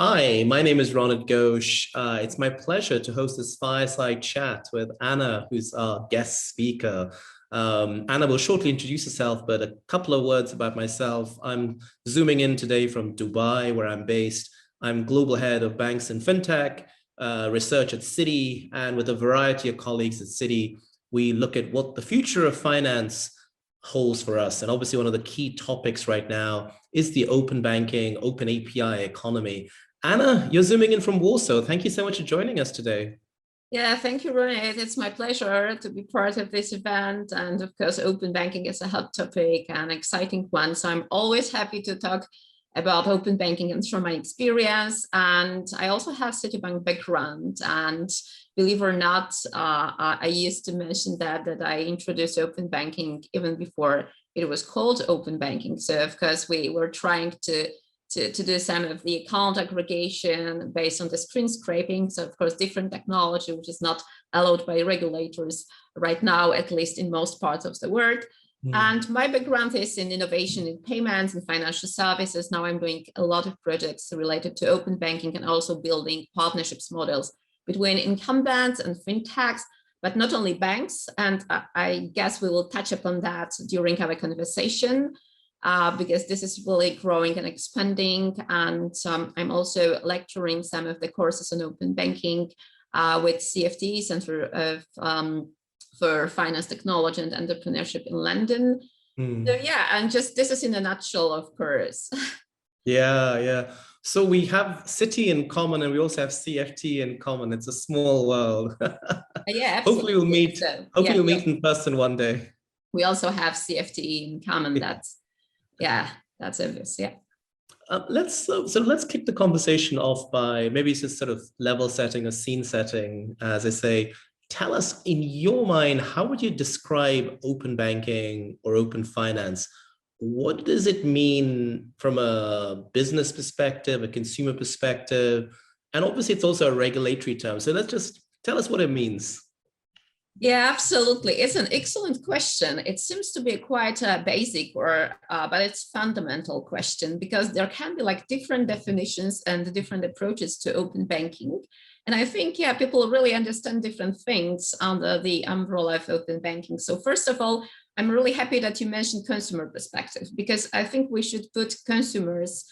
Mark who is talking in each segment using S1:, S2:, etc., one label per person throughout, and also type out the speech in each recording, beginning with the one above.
S1: Hi, my name is Ronit Ghose. It's my pleasure to host this fireside chat with Anna, who's our guest speaker. Anna will shortly introduce herself, but a couple of words about myself. I'm zooming in today from Dubai, where I'm based. I'm global head of banks and fintech, research at Citi, and with a variety of colleagues at Citi, we look at what the future of finance holds for us. And obviously, one of the key topics right now is the open banking, open API economy. Anna, you're zooming in from Warsaw. Thank you so much for joining us today.
S2: Yeah, thank you, Ronit. It's my pleasure to be part of this event. And of course, open banking is a hot topic and exciting one. So I'm always happy to talk about open banking and from my experience. And I also have Citibank background. And believe it or not, I used to mention that I introduced open banking even before it was called open banking. So of course, we were trying to do some of the account aggregation based on the screen scraping. So of course, different technology, which is not allowed by regulators right now, at least in most parts of the world. And my background is in innovation in payments and financial services. Now I'm doing a lot of projects related to open banking and also building partnerships models between incumbents and fintechs, but not only banks. And I guess we will touch upon that during our conversation. Because this is really growing and expanding. And I'm also lecturing some of the courses on open banking with CFT, Center for Finance Technology and Entrepreneurship in London. So yeah, and just this is in a nutshell, of course.
S1: Yeah. So we have Citi in common and we also have CFT in common. It's a small world.
S2: Yeah,
S1: Hopefully we'll meet.
S2: So,
S1: hopefully we'll meet in person one day.
S2: We also have CFT in common. That's obvious. Yeah.
S1: Let's kick the conversation off by maybe just sort of level setting or scene setting. As I say, tell us in your mind, how would you describe open banking or open finance? What does it mean from a business perspective, a consumer perspective? And obviously it's also a regulatory term. So let's just tell us what it means.
S2: Yeah, absolutely. It's an excellent question. It seems to be quite a basic but it's fundamental question because there can be like different definitions and different approaches to open banking. And I think, yeah, people really understand different things under the umbrella of open banking. So first of all, I'm really happy that you mentioned consumer perspective because I think we should put consumers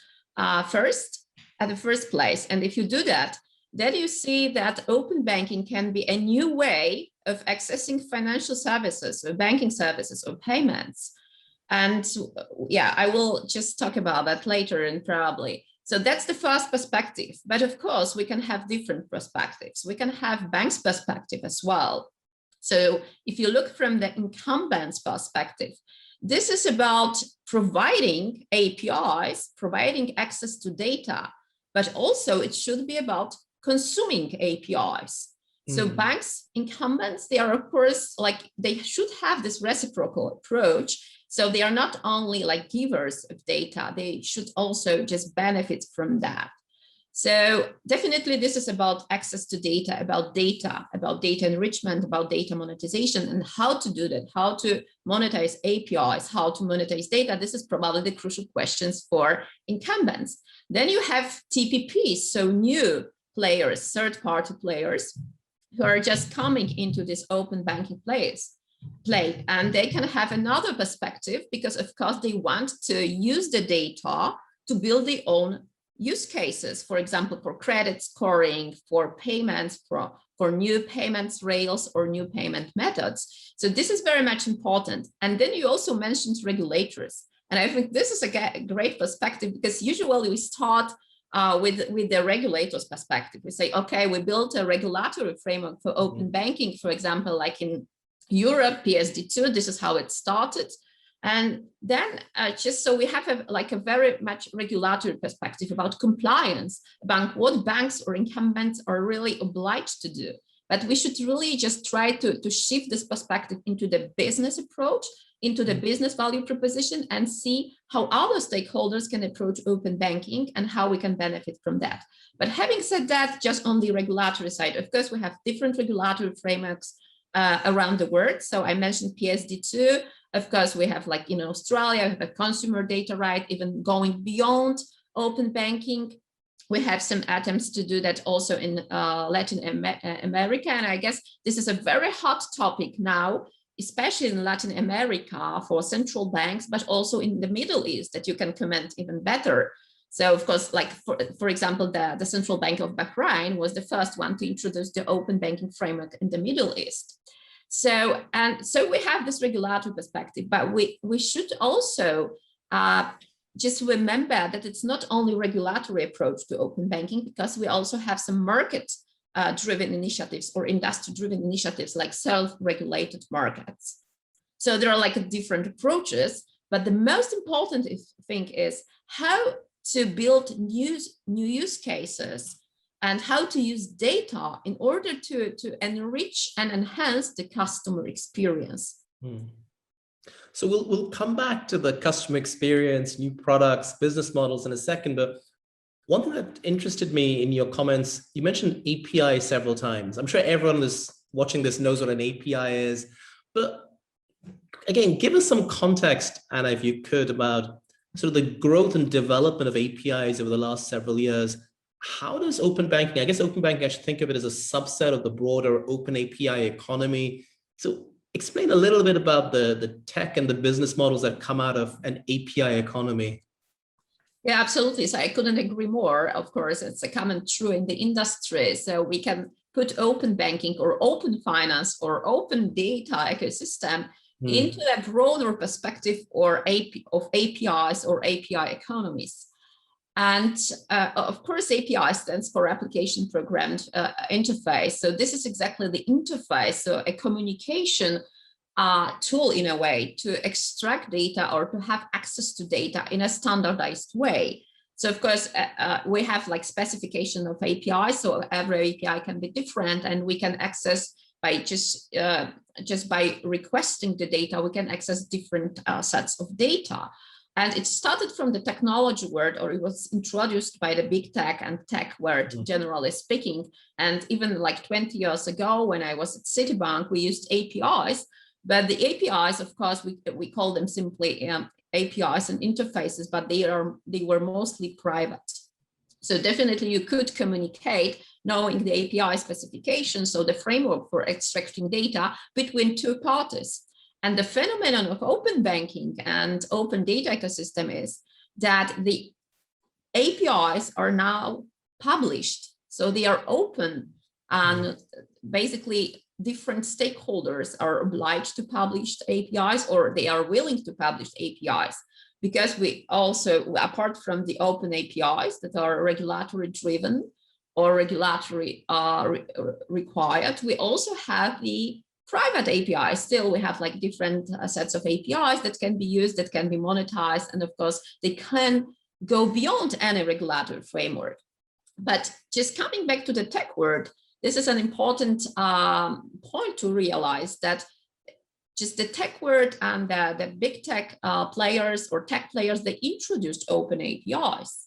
S2: first at the first place. And if you do that, then you see that open banking can be a new way of accessing financial services or banking services or payments. And yeah, I will just talk about that later and probably. So that's the first perspective. But of course, we can have different perspectives. We can have banks' perspective as well. So if you look from the incumbent's perspective, this is about providing APIs, providing access to data, but also it should be about consuming APIs. So banks, incumbents, they are of course like they should have this reciprocal approach. So they are not only like givers of data, they should also just benefit from that. So definitely this is about access to data, about data enrichment, about data monetization and how to do that, how to monetize APIs, how to monetize data. This is probably the crucial questions for incumbents. Then you have TPPs, so new players, third-party players who are just coming into this open banking play, and they can have another perspective because of course they want to use the data to build their own use cases, for example, for credit scoring, for payments, for new payments rails or new payment methods. So this is very much important. And then you also mentioned regulators. And I think this is a great perspective because usually we start with the regulator's perspective. We say, okay, we built a regulatory framework for open banking, for example, like in Europe, PSD2, this is how it started. And then just so we have a very much regulatory perspective about compliance, about what banks or incumbents are really obliged to do. But we should really just try to shift this perspective into the business approach, into the business value proposition and see how other stakeholders can approach open banking and how we can benefit from that. But having said that, just on the regulatory side, of course, we have different regulatory frameworks around the world. So I mentioned PSD2. Of course, we have like in Australia, we have a consumer data right, even going beyond open banking. We have some attempts to do that also in Latin America. And I guess this is a very hot topic now, especially in Latin America for central banks, but also in the Middle East that you can comment even better. So of course, like for example, the Central Bank of Bahrain was the first one to introduce the open banking framework in the Middle East. So we have this regulatory perspective, but we should also just remember that it's not only regulatory approach to open banking, because we also have some market driven initiatives or industry driven initiatives like self-regulated markets. So there are like different approaches, but the most important thing is how to build new use cases and how to use data in order to enrich and enhance the customer experience.
S1: So we'll come back to the customer experience, new products, business models in a second, but one thing that interested me in your comments, you mentioned API several times. I'm sure everyone that's watching this knows what an API is, but again, give us some context, Anna, if you could, about sort of the growth and development of APIs over the last several years. How does open banking, I guess open banking, I should think of it as a subset of the broader open API economy. So explain a little bit about the tech and the business models that come out of an API economy.
S2: Yeah, absolutely. So I couldn't agree more. Of course, it's a common true in the industry. So we can put open banking or open finance or open data ecosystem into a broader perspective or of APIs or API economies. And of course, API stands for application programmed interface. So this is exactly the interface, so a communication tool in a way to extract data or to have access to data in a standardized way. So of course, we have like specification of APIs, so every API can be different, and we can access by just by requesting the data, we can access different sets of data. And it started from the technology world, or it was introduced by the big tech and tech world, generally speaking. And even like 20 years ago, when I was at Citibank, we used APIs. But the APIs, of course, we call them simply APIs and interfaces, but they were mostly private. So definitely you could communicate knowing the API specification, so the framework for extracting data between two parties. And the phenomenon of open banking and open data ecosystem is that the APIs are now published. So they are open, and basically different stakeholders are obliged to publish APIs, or they are willing to publish APIs. Because we also, apart from the open APIs that are regulatory driven or regulatory required, we also have the private APIs. Still, we have like different sets of APIs that can be used, that can be monetized, and of course, they can go beyond any regulatory framework. But just coming back to the tech world, this is an important point to realize that just the tech world and the big tech players or tech players, they introduced open APIs.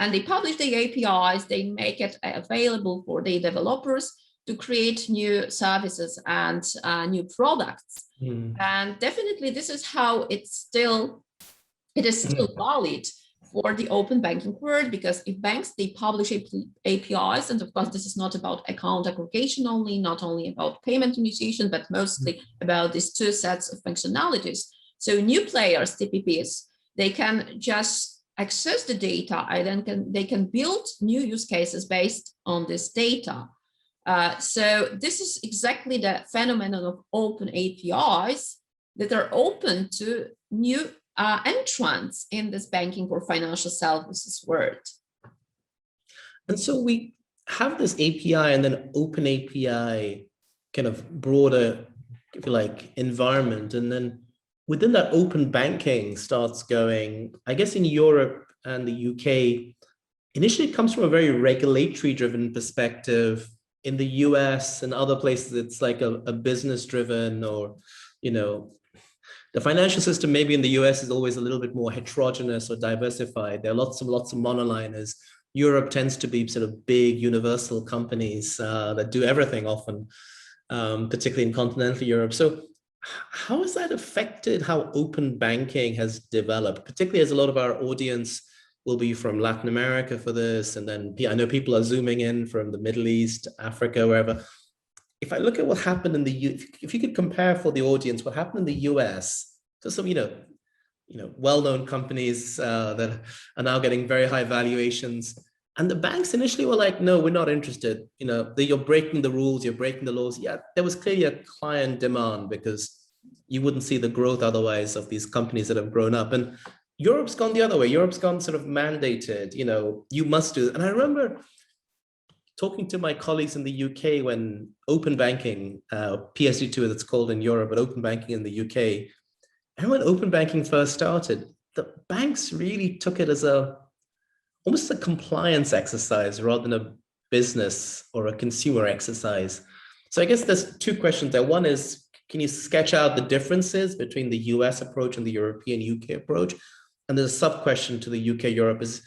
S2: And they publish the APIs, they make it available for the developers to create new services and new products. And definitely this is how it is still valid for the open banking world, because if banks, they publish APIs, and of course this is not about account aggregation only, not only about payment initiation, but mostly about these two sets of functionalities. So new players, TPPs, they can just access the data, and then they can build new use cases based on this data. So this is exactly the phenomenon of open APIs that are open to new entrants in this banking or financial services world.
S1: And so we have this API and then open API kind of broader, if you like, environment. And then within that, open banking starts going, I guess in Europe and the UK, initially it comes from a very regulatory driven perspective. In the US and other places, it's like a business driven, or, you know, the financial system maybe in the US is always a little bit more heterogeneous or diversified. There are lots of monoliners. Europe tends to be sort of big universal companies that do everything often, particularly in continental Europe. So how has that affected how open banking has developed, particularly as a lot of our audience will be from Latin America for this. And then I know people are zooming in from the Middle East, Africa, wherever. If I look at what happened in if you could compare for the audience, what happened in the US, to some, well-known companies that are now getting very high valuations. And the banks initially were like, no, we're not interested. You're breaking the rules, you're breaking the laws. Yeah, there was clearly a client demand because you wouldn't see the growth otherwise of these companies that have grown up. And Europe's gone the other way. Europe's gone sort of mandated, you must do. And I remember talking to my colleagues in the UK when open banking, PSD2 as it's called in Europe, but open banking in the UK, and when open banking first started, the banks really took it as almost a compliance exercise rather than a business or a consumer exercise. So I guess there's two questions there. One is, can you sketch out the differences between the US approach and the European UK approach? And there's a sub-question to the UK Europe is,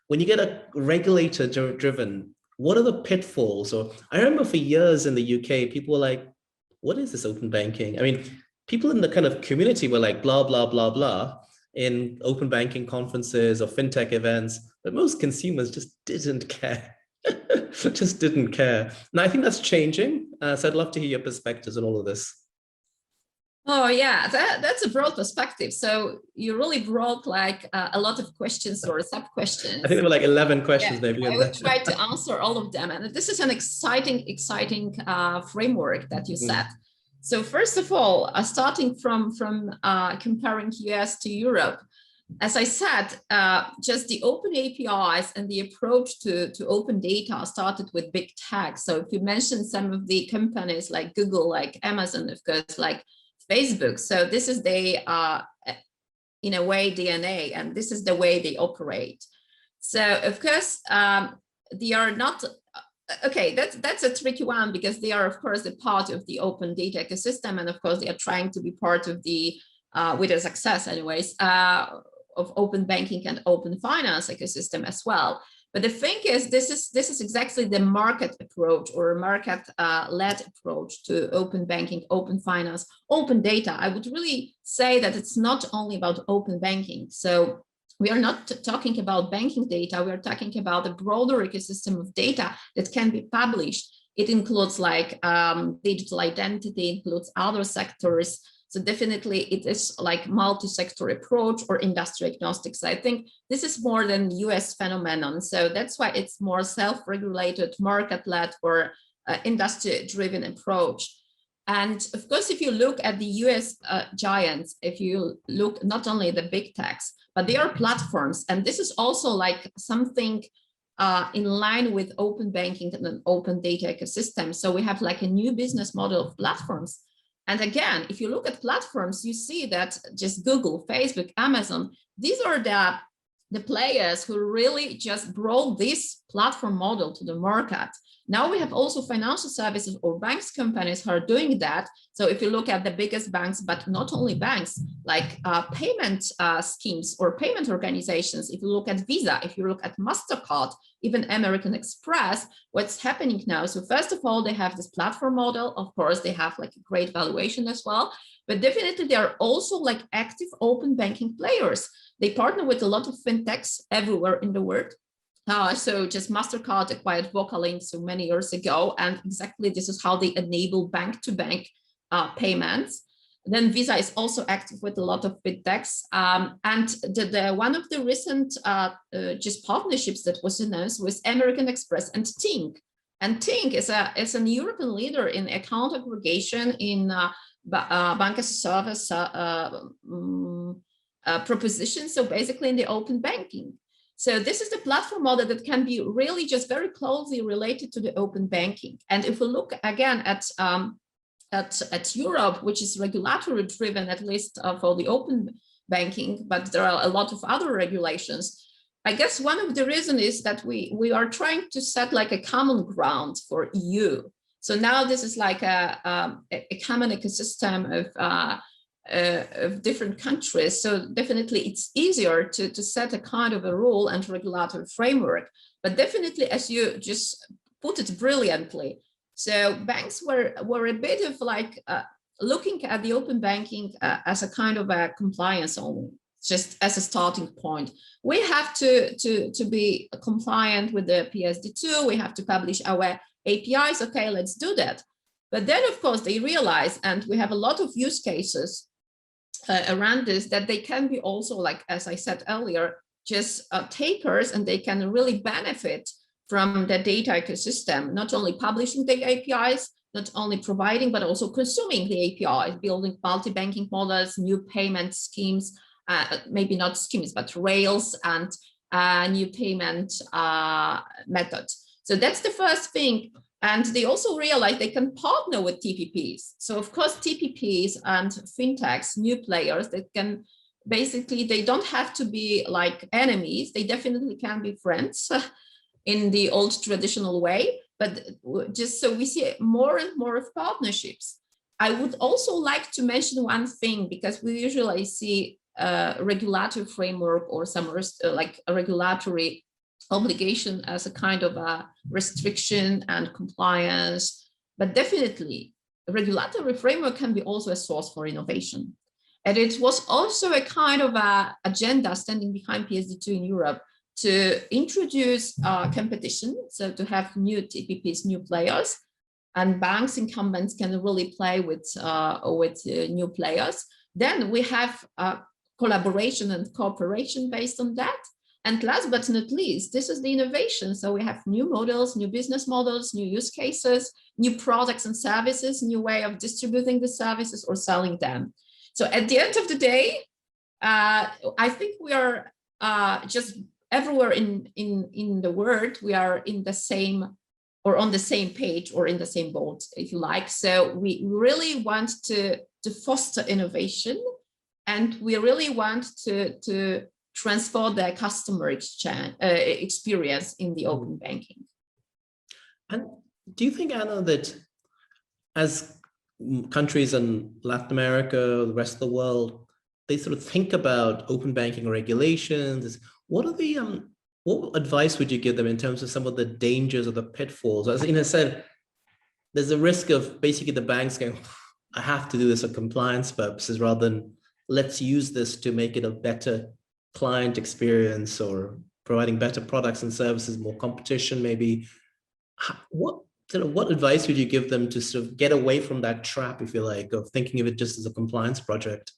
S1: when you get a regulator driven, what are the pitfalls? Or I remember for years in the UK, people were like, what is this open banking? I mean, people in the kind of community were like, blah, blah, blah, blah, in open banking conferences or FinTech events, but most consumers just didn't care. Just didn't care. And I think that's changing. So I'd love to hear your perspectives on all of this.
S2: Oh yeah, that's a broad perspective. So you really brought like a lot of questions or sub-questions.
S1: I think there were like 11 questions maybe.
S2: I will try to answer all of them. And this is an exciting framework that you set. So first of all, starting from comparing US to Europe, as I said, just the open APIs and the approach to open data started with big tech. So if you mention some of the companies like Google, like Amazon, of course, like Facebook. So this is the, in a way, DNA, and this is the way they operate. So of course, they are not, okay, that's a tricky one because they are, of course, a part of the open data ecosystem. And of course, they are trying to be part of the, with a success anyways, of open banking and open finance ecosystem as well. But the thing is, this is exactly the market approach or market-led approach to open banking, open finance, open data. I would really say that it's not only about open banking. So we are not talking about banking data. We are talking about a broader ecosystem of data that can be published. It includes like digital identity, includes other sectors. So definitely it is like multi-sector approach or industry agnostic. So I think this is more than US phenomenon. So that's why it's more self-regulated, market-led or industry-driven approach. And of course, if you look at the US giants, if you look not only the big techs, but they are platforms. And this is also like something in line with open banking and an open data ecosystem. So we have like a new business model of platforms. And again, if you look at platforms, you see that just Google, Facebook, Amazon, these are the players who really just brought this platform model to the market. Now we have also financial services or banks companies who are doing that. So if you look at the biggest banks, but not only banks, like payment schemes or payment organizations, if you look at Visa, if you look at MasterCard, even American Express, what's happening now? So first of all, they have this platform model. Of course, they have like a great valuation as well, but definitely they are also like active open banking players. They partner with a lot of fintechs everywhere in the world. So just MasterCard acquired Vocalink so many years ago, and exactly this is how they enable bank-to-bank payments. Then Visa is also active with a lot of fintechs, and one of the recent just partnerships that was announced was American Express and Tink. And Tink is an European leader in account aggregation in bank as a service proposition. So basically in the open banking. So this is the platform model that can be really just very closely related to the open banking. And if we look again at Europe, which is regulatory driven, at least for the open banking, but there are a lot of other regulations. I guess one of the reasons is that we are trying to set like a common ground for EU. So now this is like a common ecosystem of different countries. So definitely it's easier to set a kind of a rule and regulatory framework. But definitely, as you just put it brilliantly, so banks were a bit of like looking at the open banking as a kind of a compliance only. just as a starting point. We have to be compliant with the PSD2. We have to publish our APIs. Okay, let's do that. But then, of course, they realize, and we have a lot of use cases around this, that they can be also, like, as I said earlier, just takers, and they can really benefit from the data ecosystem, not only publishing the APIs, not only providing, but also consuming the APIs, building multi-banking models, new payment schemes, maybe not schemes, but rails and new payment methods. So that's the first thing. And they also realize they can partner with TPPs. So of course, TPPs and fintechs, new players that can basically, they don't have to be like enemies. They definitely can be friends in the old traditional way, but just so we see more and more of partnerships. I would also like to mention one thing, because we usually see a regulatory framework or some like a regulatory obligation as a kind of a restriction and compliance, but definitely a regulatory framework can be also a source for innovation. And it was also a kind of a agenda standing behind PSD2 in Europe to introduce competition, so to have new TPPs, new players, and banks incumbents can really play with new players. Then we have collaboration and cooperation based on that. And last but not least, this is the innovation. So we have new models, new business models, new use cases, new products and services, new way of distributing the services or selling them. So at the end of the day, I think we are just everywhere in the world, we are in the same or on the same page or in the same boat, if you like. So we really want to foster innovation, and we really want to transform the customer experience in the open banking.
S1: And do you think, Anna, that as countries in Latin America, the rest of the world, they sort of think about open banking regulations, what are the what advice would you give them in terms of some of the dangers or the pitfalls? As Ina said, there's a risk of basically the banks going, I have to do this for compliance purposes, rather than let's use this to make it a better client experience or providing better products and services, more competition maybe. What advice would you give them to sort of get away from that trap, if you like, of thinking of it just as a compliance project?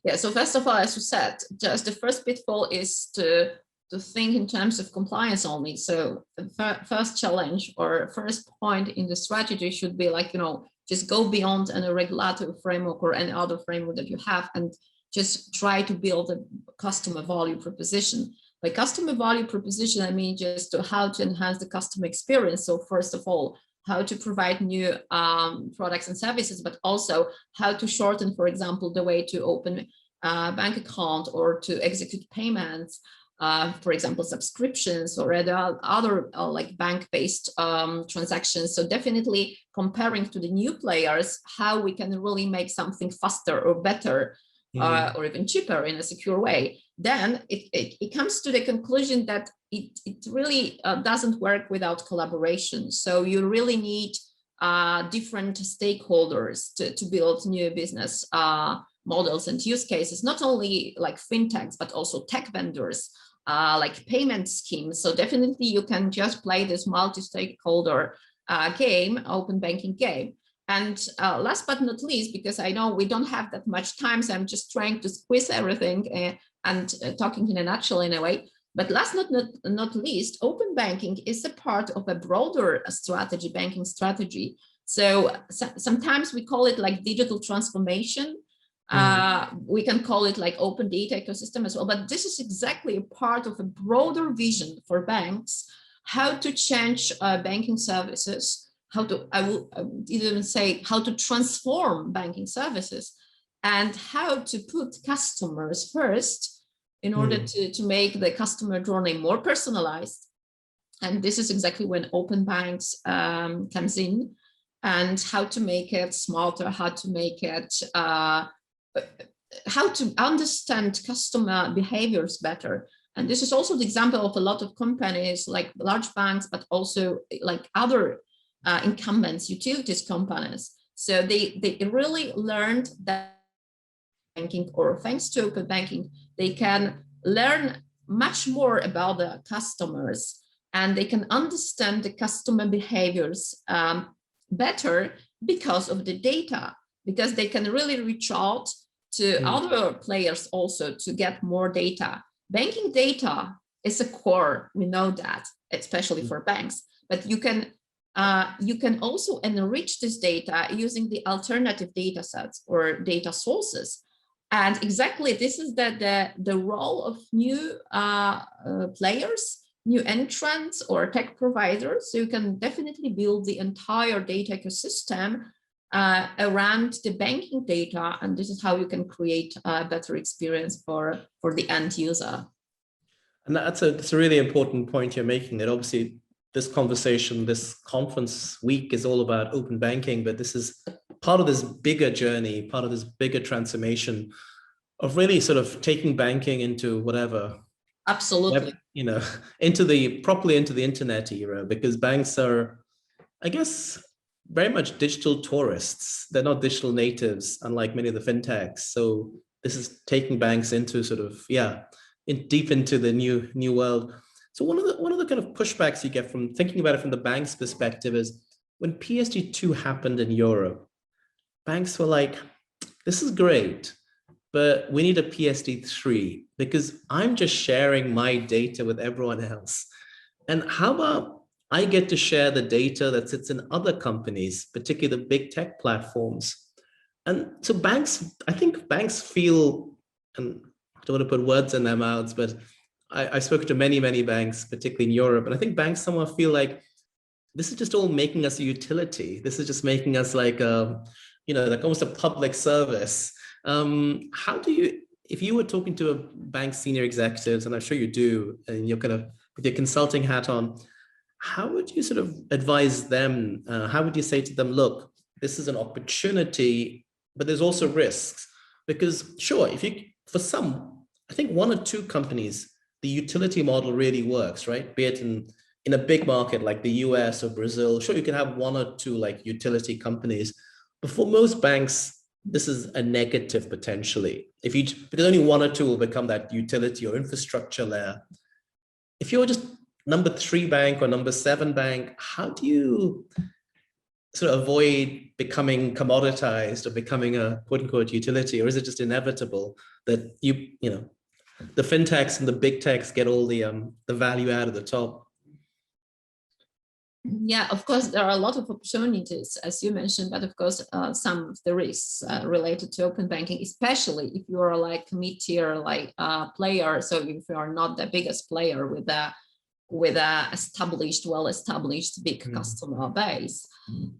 S2: Yeah, so first of all, as you said, just the first pitfall is to think in terms of compliance only. So the first challenge or first point in the strategy should be like, just go beyond any regulatory framework or any other framework that you have, and just try to build a customer value proposition. By customer value proposition, I mean just how to enhance the customer experience. So first of all, how to provide new products and services, but also how to shorten, for example, the way to open a bank account or to execute payments, for example, subscriptions or other like bank-based transactions. So definitely comparing to the new players, how we can really make something faster or better, or even cheaper in a secure way. Then it comes to the conclusion that it really doesn't work without collaboration. So you really need different stakeholders to build new business models and use cases, not only like fintechs, but also tech vendors, like payment schemes. So definitely you can just play this multi-stakeholder game, open banking game. And last but not least, because I know we don't have that much time, so I'm just trying to squeeze everything and talking in a nutshell in a way. But last not least, open banking is a part of a broader strategy, banking strategy. So sometimes we call it like digital transformation. We can call it like open data ecosystem as well. But this is exactly a part of a broader vision for banks, how to change banking services, I would even say how to transform banking services, and how to put customers first in order to make the customer journey more personalized. And this is exactly when open banks comes in, and how to make it smarter, how to make it, how to understand customer behaviors better. And this is also the example of a lot of companies like large banks, but also like other incumbents, utilities companies. So they really learned that banking, or thanks to open banking, they can learn much more about the customers, and they can understand the customer behaviors better because of the data, because they can really reach out to other players also to get more data. Banking data is a core, we know that, especially for banks, but you can also enrich this data using the alternative data sets or data sources. And exactly this is the role of new players, new entrants or tech providers. So you can definitely build the entire data ecosystem around the banking data, and this is how you can create a better experience for the end user.
S1: And that's a really important point you're making, that obviously this conversation, this conference week is all about open banking, but this is part of this bigger journey, part of this bigger transformation of really sort of taking banking into whatever.
S2: Absolutely.
S1: You know, properly into the internet era, because banks are, I guess, very much digital tourists. They're not digital natives, unlike many of the fintechs. So this is taking banks into sort of, deep into the new world. So one of the kind of pushbacks you get from thinking about it from the bank's perspective is when PSD2 happened in Europe, banks were like, this is great, but we need a PSD3 because I'm just sharing my data with everyone else. And how about I get to share the data that sits in other companies, particularly the big tech platforms? And so I think banks feel, and I don't want to put words in their mouths, but I've spoken to many banks, particularly in Europe, and I think banks somewhat feel like this is just all making us a utility. This is just making us like like almost a public service. How do you, if you were talking to a bank senior executives, and I'm sure you do, and you're kind of with your consulting hat on, how would you sort of advise them? How would you say to them, look, this is an opportunity, but there's also risks? Because sure, for some, I think one or two companies, the utility model really works, right? Be it in a big market like the US or Brazil, sure, you can have one or two like utility companies. But for most banks, this is a negative potentially. Because only one or two will become that utility or infrastructure layer. If you're just number 3 bank or number 7 bank, how do you sort of avoid becoming commoditized or becoming a quote unquote utility? Or is it just inevitable that the fintechs and the big techs get all the value out of the top?
S2: Yeah, of course, there are a lot of opportunities, as you mentioned, but of course, some of the risks related to open banking, especially if you are like mid-tier player. So if you are not the biggest player with a well-established big customer base.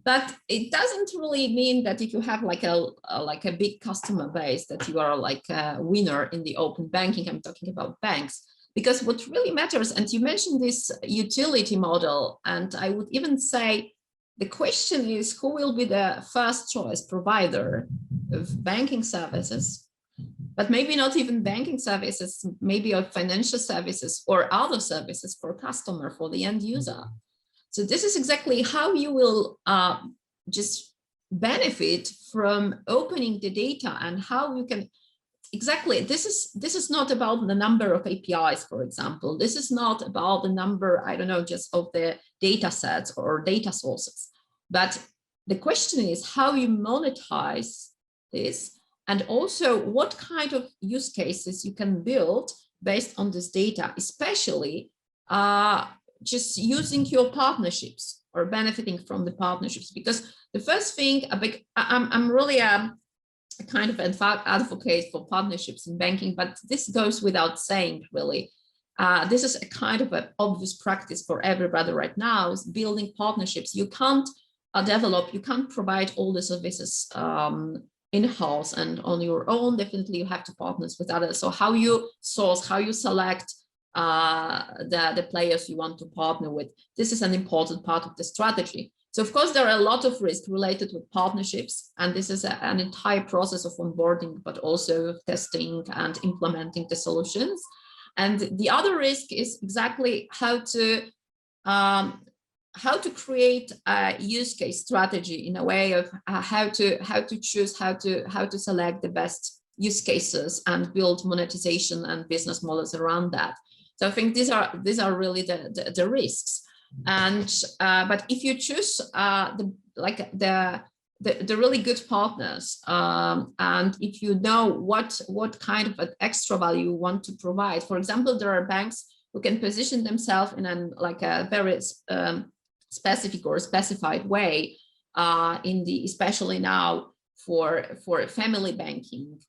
S2: But it doesn't really mean that if you have like a big customer base that you are like a winner in the open banking. I'm talking about banks. Because what really matters, and you mentioned this utility model, and I would even say the question is who will be the first choice provider of banking services, but maybe not even banking services, maybe of financial services or other services for customer, for the end user. So this is exactly how you will just benefit from opening the data, and how you can. Exactly. This is not about the number of APIs, for example. This is not about the number, I don't know, just of the data sets or data sources. But the question is how you monetize this, and also what kind of use cases you can build based on this data, especially just using your partnerships or benefiting from the partnerships. Because the first thing, I'm really a kind of advocate for partnerships in banking, but this goes without saying, really. This is a kind of an obvious practice for everybody right now, is building partnerships. You can't you can't provide all the services in-house and on your own. Definitely you have to partner with others. So how you source, how you select the players you want to partner with, this is an important part of the strategy. So of course, there are a lot of risks related with partnerships, and this is an entire process of onboarding, but also testing and implementing the solutions. And the other risk is exactly how to create a use case strategy in a way of how to choose, how to select the best use cases and build monetization and business models around that. So I think these are really the risks. And but if you choose the really good partners, and if you know what kind of an extra value you want to provide. For example, there are banks who can position themselves in a very specific or specified way, especially now for family banking,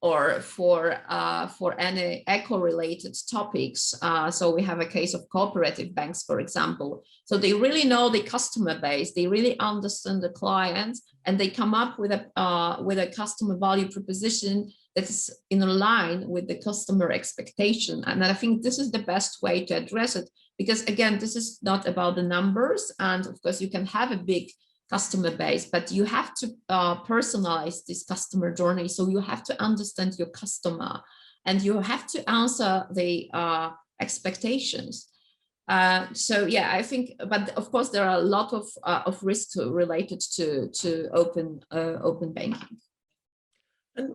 S2: or for any eco-related topics. So we have a case of cooperative banks, for example. So they really know the customer base, they really understand the clients, and they come up with a customer value proposition that is in line with the customer expectation. And I think this is the best way to address it, because again, this is not about the numbers. And of course, you can have a big customer base, but you have to personalize this customer journey. So you have to understand your customer, and you have to answer the expectations. So yeah, I think, but of course there are a lot of risks related to open banking.
S1: And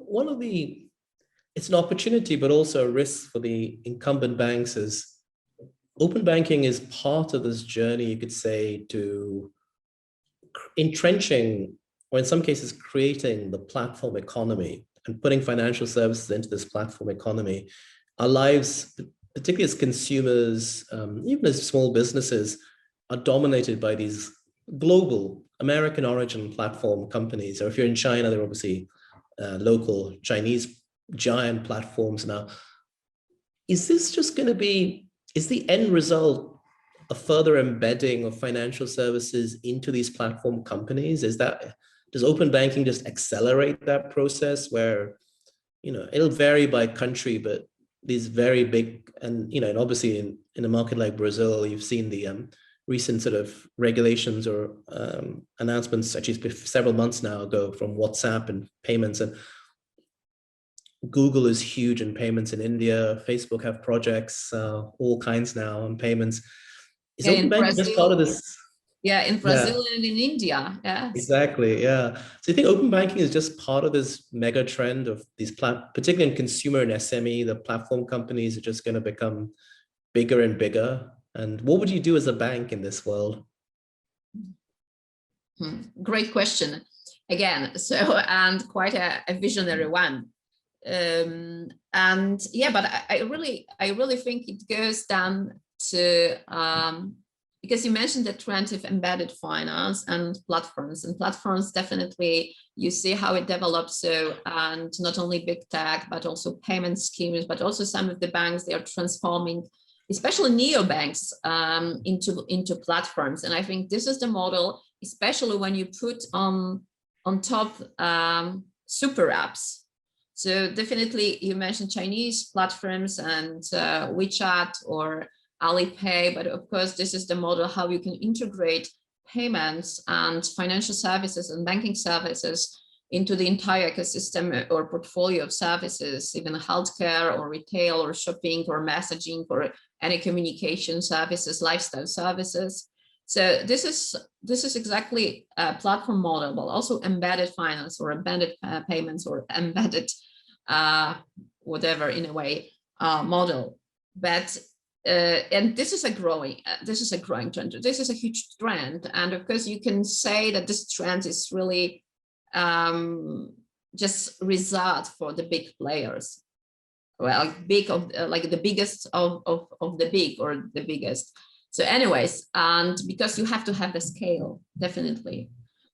S1: it's an opportunity, but also a risk for the incumbent banks is open banking is part of this journey, you could say, to entrenching, or in some cases creating, the platform economy and putting financial services into this platform economy. Our lives, particularly as consumers, even as small businesses, are dominated by these global American origin platform companies. Or if you're in China, they're obviously local Chinese giant platforms now. Is this just going to be, is the end result a further embedding of financial services into these platform companies? Does open banking just accelerate that process where, it'll vary by country, but these very big, and, and obviously in a market like Brazil, you've seen the recent sort of regulations or announcements actually several months now ago from WhatsApp and payments, and Google is huge in payments in India. Facebook have projects, all kinds now on payments. Is open banking just part of this?
S2: Yeah, in Brazil and in India. Yes.
S1: Exactly. Yeah. So you think open banking is just part of this mega trend of these particularly in consumer and SME, the platform companies are just going to become bigger and bigger? And what would you do as a bank in this world?
S2: Great question. Again, so, and quite a visionary one. And yeah, but I really think it goes down to, because you mentioned the trend of embedded finance and platforms definitely, you see how it develops. So, and not only big tech, but also payment schemes, but also some of the banks, they are transforming, especially neobanks, into platforms. And I think this is the model, especially when you put on top super apps. So definitely you mentioned Chinese platforms and WeChat or Alipay, but of course this is the model how you can integrate payments and financial services and banking services into the entire ecosystem or portfolio of services, even healthcare or retail or shopping or messaging or any communication services, lifestyle services. So this is exactly a platform model, but also embedded finance or embedded payments or embedded whatever in a way model. But and this is a growing trend. This is a huge trend, and of course you can say that this trend is really just result for the big players. Well, big of like the biggest of the big or the biggest. So anyways, and because you have to have the scale, definitely.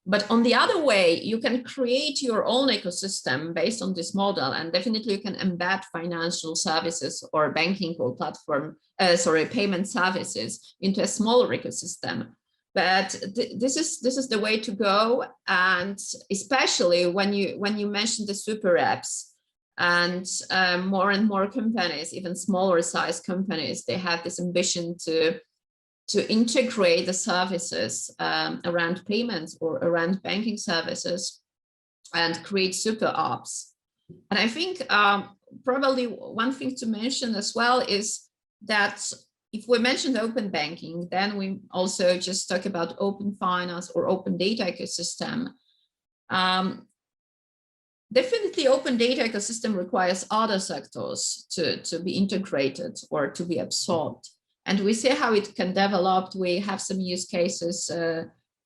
S2: But on the other way, you can create your own ecosystem based on this model, and definitely you can embed financial services or banking or platform, payment services into a smaller ecosystem. But this is the way to go, and especially when you mention the super apps. And more companies, even smaller size companies, they have this ambition to integrate the services around payments or around banking services and create super apps. And I think probably one thing to mention as well is that if we mentioned open banking, then we also just talk about open finance or open data ecosystem. Definitely, open data ecosystem requires other sectors to be integrated or to be absorbed. And we see how it can develop. We have some use cases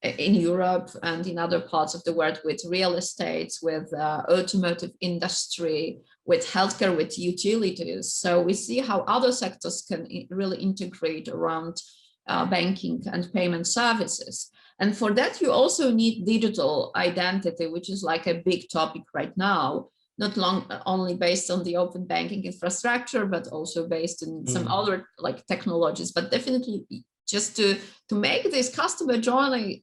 S2: in Europe and in other parts of the world with real estate, with automotive industry, with healthcare, with utilities. So we see how other sectors can really integrate around banking and payment services. And for that, you also need digital identity, which is like a big topic right now, not only based on the open banking infrastructure, but also based in some other like technologies. But definitely just to make this customer journey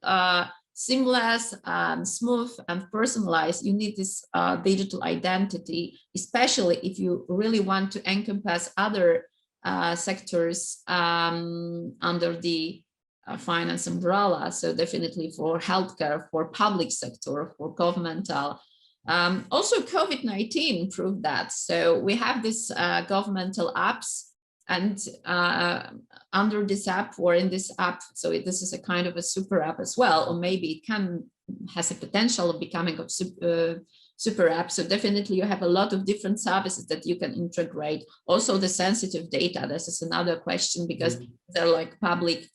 S2: seamless and smooth and personalized, you need this digital identity, especially if you really want to encompass other sectors under the finance umbrella. So definitely for healthcare, for public sector, for governmental. Also COVID-19 proved that. So we have these governmental apps, and under this app or in this app, so this is a kind of a super app as well, or maybe it has a potential of becoming a super app. So definitely you have a lot of different services that you can integrate. Also the sensitive data, this is another question, because they're like public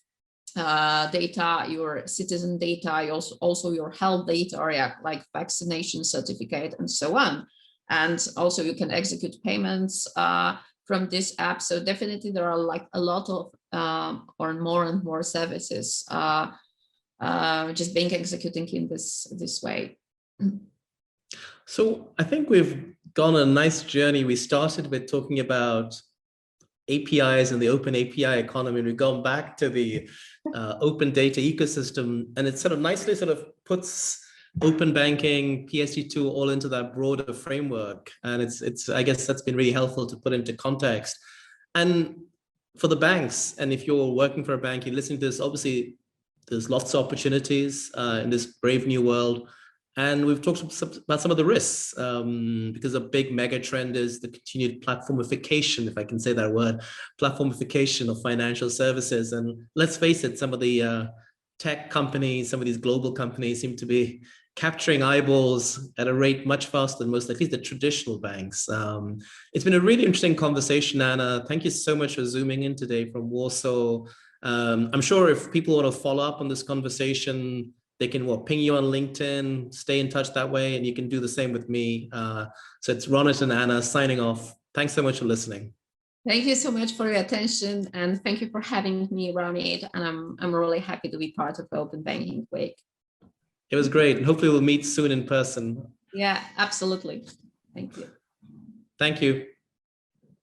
S2: data, your citizen data, also your health data area, like vaccination certificate and so on. And also you can execute payments from this app. So definitely there are like a lot of or more and more services just being executing in this way.
S1: So I think we've gone on a nice journey. We started with talking about APIs and the open API economy, and we've gone back to the open data ecosystem, and it sort of nicely sort of puts open banking, PSD2 all into that broader framework. And it's I guess that's been really helpful to put into context. And for the banks, and if you're working for a bank, you're listening to this, obviously there's lots of opportunities in this brave new world. And we've talked about some of the risks, because a big mega trend is the continued platformification, if I can say that word, platformification of financial services. And let's face it, some of the tech companies, some of these global companies seem to be capturing eyeballs at a rate much faster than most, at least the traditional banks. It's been a really interesting conversation, Anna. Thank you so much for zooming in today from Warsaw. I'm sure if people want to follow up on this conversation, they can ping you on LinkedIn, stay in touch that way, and you can do the same with me. So it's Ronit and Anna signing off. Thanks so much for listening.
S2: Thank you so much for your attention, and thank you for having me, Ronit. And I'm really happy to be part of Open Banking Week.
S1: It was great, and hopefully we'll meet soon in person.
S2: Yeah, absolutely. Thank you.
S1: Thank you.